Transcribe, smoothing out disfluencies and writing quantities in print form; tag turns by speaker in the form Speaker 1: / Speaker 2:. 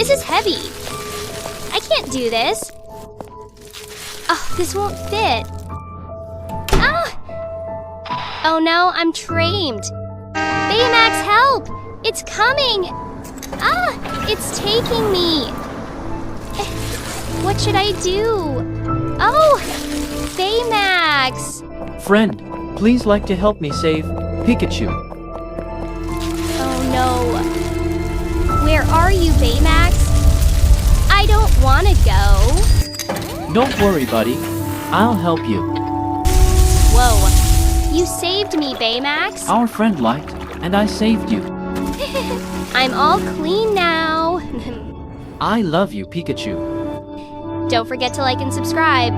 Speaker 1: This is heavy. I can't do this. Oh, this won't fit. Ah! Oh no, I'm trapped. Baymax, help! It's coming! Ah! It's taking me! What should I do? Oh! Baymax!
Speaker 2: Friend, please like to help me save Pikachu.
Speaker 1: Oh no. Where are you, Baymax? I don't want to go.
Speaker 2: Don't worry, buddy. I'll help you.
Speaker 1: Whoa. You saved me, Baymax.
Speaker 2: Our friend liked, and I saved you.
Speaker 1: I'm all clean now.
Speaker 2: I love you, Pikachu.
Speaker 1: Don't forget to like and subscribe.